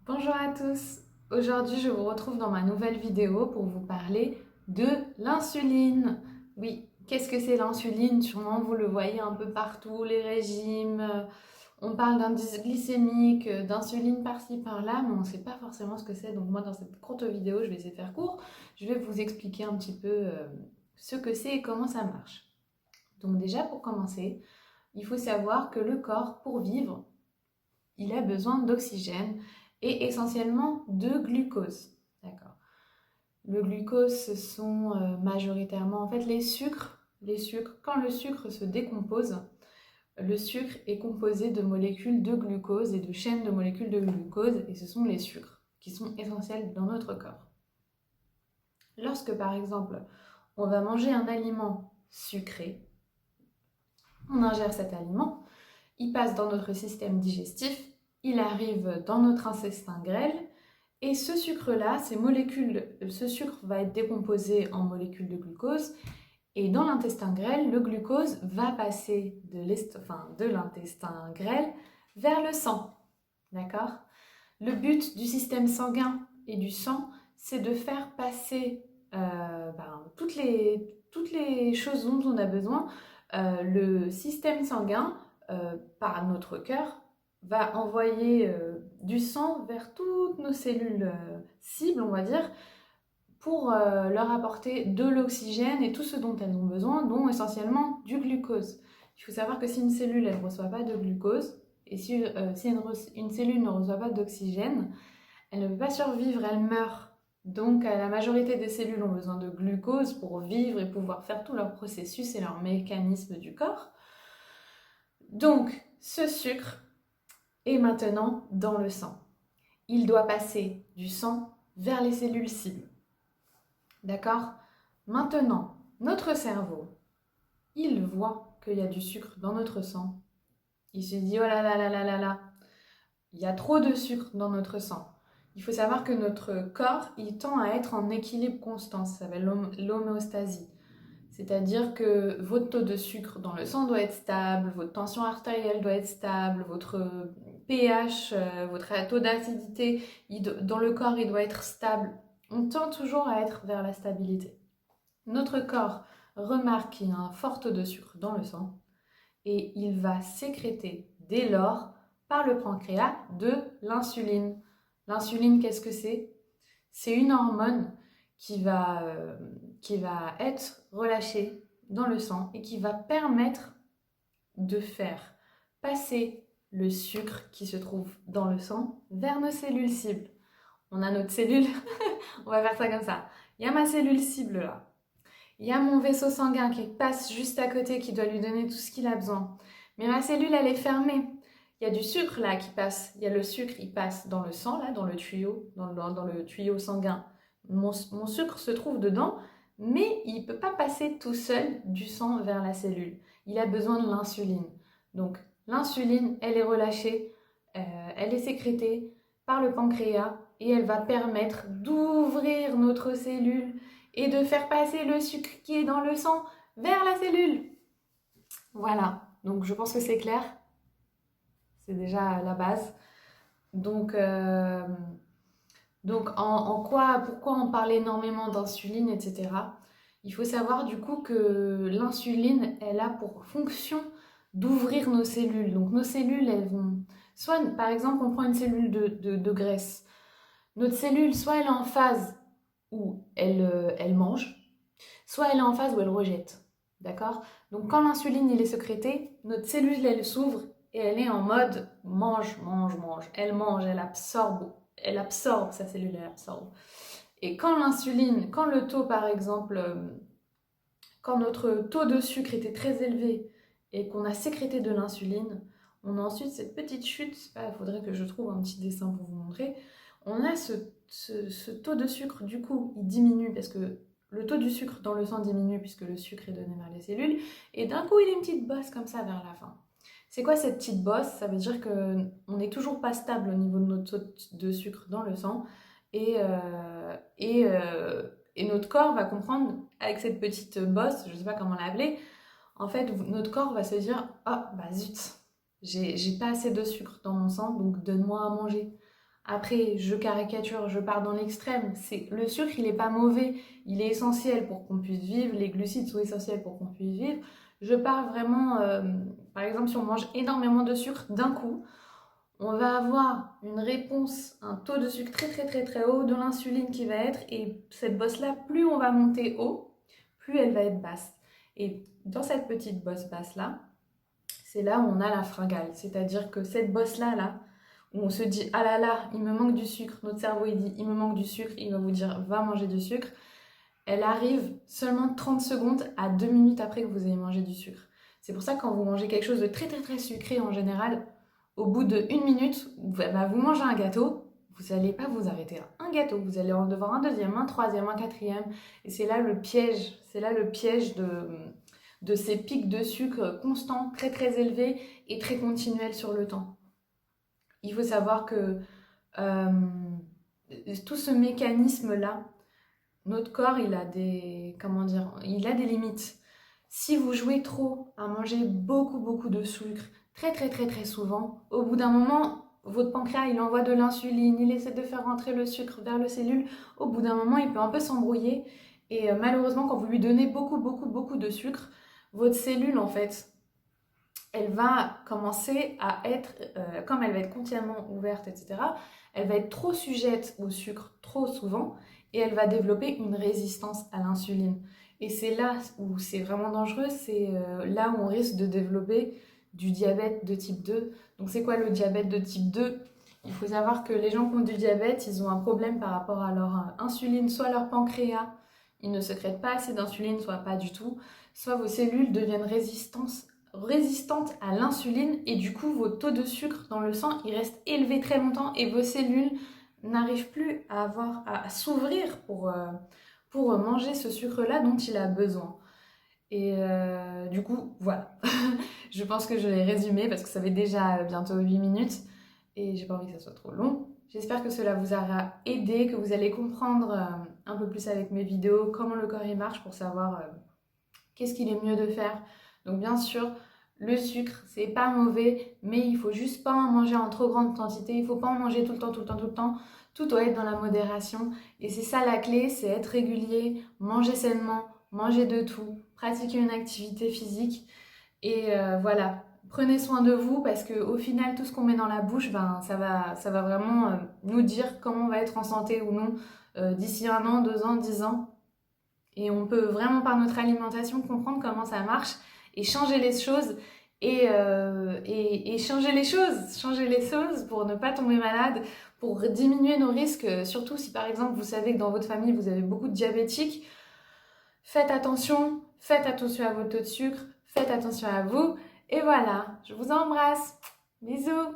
Bonjour à tous, aujourd'hui je vous retrouve dans ma nouvelle vidéo pour vous parler de l'insuline. Oui, qu'est-ce que c'est l'insuline? Sûrement vous le voyez un peu partout, les régimes, on parle d'indice glycémique, d'insuline par-ci par-là, mais on ne sait pas forcément ce que c'est. Donc moi dans cette courte vidéo, je vais essayer de faire court, je vais vous expliquer un petit peu ce que c'est et comment ça marche. Donc déjà pour commencer, il faut savoir que le corps pour vivre, il a besoin d'oxygène et essentiellement de glucose. D'accord. Le glucose, ce sont majoritairement en fait les sucres. Les sucres, quand le sucre se décompose, le sucre est composé de molécules de glucose et de chaînes de molécules de glucose, et ce sont les sucres qui sont essentiels dans notre corps. Lorsque par exemple on va manger un aliment sucré, on ingère cet aliment, il passe dans notre système digestif, il arrive dans notre intestin grêle, et ce sucre-là, ce sucre va être décomposé en molécules de glucose, et dans l'intestin grêle, le glucose va passer de l'intestin grêle vers le sang. D'accord? Le but du système sanguin et du sang, c'est de faire passer toutes les choses dont on a besoin. Le système sanguin, par notre cœur, va envoyer du sang vers toutes nos cellules cibles, on va dire, pour leur apporter de l'oxygène et tout ce dont elles ont besoin, dont essentiellement du glucose. Il faut savoir que si une cellule ne reçoit pas de glucose, et si une cellule ne reçoit pas d'oxygène, elle ne peut pas survivre, elle meurt. Donc la majorité des cellules ont besoin de glucose pour vivre et pouvoir faire tous leurs processus et leurs mécanismes du corps. Donc ce sucre est maintenant dans le sang. Il doit passer du sang vers les cellules cibles. D'accord? Maintenant, notre cerveau, il voit qu'il y a du sucre dans notre sang. Il se dit, oh là là là là là là, il y a trop de sucre dans notre sang. Il faut savoir que notre corps, il tend à être en équilibre constant, ça s'appelle l'homéostasie. C'est-à-dire que votre taux de sucre dans le sang doit être stable, votre tension artérielle doit être stable, votre pH, votre taux d'acidité dans le corps, il doit être stable. On tend toujours à être vers la stabilité. Notre corps remarque qu'il y a un fort taux de sucre dans le sang et il va sécréter dès lors par le pancréas de l'insuline. L'insuline, qu'est-ce que c'est? C'est une hormone qui va être relâchée dans le sang et qui va permettre de faire passer le sucre qui se trouve dans le sang vers nos cellules cibles. On a notre cellule, on va faire ça comme ça. Il y a ma cellule cible là. Il y a mon vaisseau sanguin qui passe juste à côté, qui doit lui donner tout ce qu'il a besoin. Mais ma cellule, elle est fermée. Il y a du sucre là qui passe. Il y a le sucre, il passe dans le sang, là, dans le tuyau, dans le tuyau sanguin. Mon sucre se trouve dedans, mais il ne peut pas passer tout seul du sang vers la cellule. Il a besoin de l'insuline. Donc l'insuline, elle est relâchée, elle est sécrétée par le pancréas et elle va permettre d'ouvrir notre cellule et de faire passer le sucre qui est dans le sang vers la cellule. Voilà, donc je pense que c'est clair, c'est déjà la base. Donc, euh, pourquoi on parle énormément d'insuline, etc. Il faut savoir du coup que l'insuline, elle a pour fonction d'ouvrir nos cellules. Donc nos cellules, elles vont... Soit, par exemple, on prend une cellule de graisse. Notre cellule, soit elle est en phase où elle mange, soit elle est en phase où elle rejette. D'accord? Donc quand l'insuline il est sécrété, notre cellule elle s'ouvre et elle est en mode mange, mange, mange. Elle mange, elle absorbe, sa cellule elle absorbe. Et quand l'insuline, quand le taux par exemple, quand notre taux de sucre était très élevé et qu'on a sécrété de l'insuline, on a ensuite cette petite chute, il faudrait que je trouve un petit dessin pour vous montrer, on a ce taux de sucre, du coup, il diminue parce que le taux du sucre dans le sang diminue puisque le sucre est donné vers les cellules, et d'un coup, il y a une petite bosse comme ça vers la fin. C'est quoi cette petite bosse? Ça veut dire qu'on n'est toujours pas stable au niveau de notre taux de sucre dans le sang, et, euh, et, euh, et notre corps va comprendre, avec cette petite bosse, je ne sais pas comment l'appeler, en fait, notre corps va se dire, ah, bah zut, j'ai pas assez de sucre dans mon sang, donc donne-moi à manger. Après, je caricature, je pars dans l'extrême. Le sucre, il n'est pas mauvais, il est essentiel pour qu'on puisse vivre. Les glucides sont essentiels pour qu'on puisse vivre. Je pars vraiment, par exemple, si on mange énormément de sucre d'un coup, on va avoir une réponse, un taux de sucre très très très très haut, de l'insuline qui va être, et cette bosse-là, plus on va monter haut, plus elle va être basse. Et dans cette petite bosse basse-là, c'est là où on a la fringale. C'est-à-dire que cette bosse-là, là, où on se dit, ah là là, il me manque du sucre, notre cerveau il dit, il me manque du sucre, il va vous dire, va manger du sucre, elle arrive seulement 30 secondes à 2 minutes après que vous ayez mangé du sucre. C'est pour ça que quand vous mangez quelque chose de très très très sucré en général, au bout de 1 minute, vous mangez un gâteau, vous n'allez pas vous arrêter à un gâteau, vous allez en devoir un deuxième, un troisième, un quatrième, et c'est là le piège de ces pics de sucre constants, très très élevés et très continuels sur le temps. Il faut savoir que euh, tout ce mécanisme-là, notre corps, comment dire, il a des limites. Si vous jouez trop à manger beaucoup, beaucoup de sucre, très, très, très, très souvent, au bout d'un moment, votre pancréas, il envoie de l'insuline, il essaie de faire rentrer le sucre vers les cellules. Au bout d'un moment, il peut un peu s'embrouiller. Et malheureusement, quand vous lui donnez beaucoup, beaucoup, beaucoup de sucre, votre cellule, en fait, elle va commencer à être, comme elle va être continuellement ouverte, etc., elle va être trop sujette au sucre trop souvent et elle va développer une résistance à l'insuline. Et c'est là où c'est vraiment dangereux, c'est là où on risque de développer du diabète de type 2. Donc c'est quoi le diabète de type 2? Il faut savoir que les gens qui ont du diabète, ils ont un problème par rapport à leur insuline, soit leur pancréas, ils ne sécrètent pas assez d'insuline, soit pas du tout, soit vos cellules deviennent résistantes à l'insuline et du coup vos taux de sucre dans le sang ils restent élevés très longtemps et vos cellules n'arrivent plus à s'ouvrir pour manger ce sucre-là dont il a besoin. Et du coup, voilà. Je pense que je l'ai résumé parce que ça fait déjà bientôt 8 minutes et j'ai pas envie que ça soit trop long. J'espère que cela vous aura aidé, que vous allez comprendre un peu plus avec mes vidéos comment le corps il marche pour savoir qu'est-ce qu'il est mieux de faire. Donc bien sûr, le sucre, c'est pas mauvais, mais il faut juste pas en manger en trop grande quantité. Il faut pas en manger tout le temps, tout le temps, tout le temps. Tout doit être dans la modération. Et c'est ça la clé, c'est être régulier, manger sainement, manger de tout, pratiquer une activité physique. Et voilà, prenez soin de vous parce qu'au final, tout ce qu'on met dans la bouche, ben, ça va vraiment nous dire comment on va être en santé ou non d'ici 1 an, 2 ans, 10 ans. Et on peut vraiment par notre alimentation comprendre comment ça marche et changer les choses et changer les choses pour ne pas tomber malade, pour diminuer nos risques, surtout si par exemple vous savez que dans votre famille vous avez beaucoup de diabétiques, faites attention à votre taux de sucre, faites attention à vous et voilà, je vous embrasse, bisous.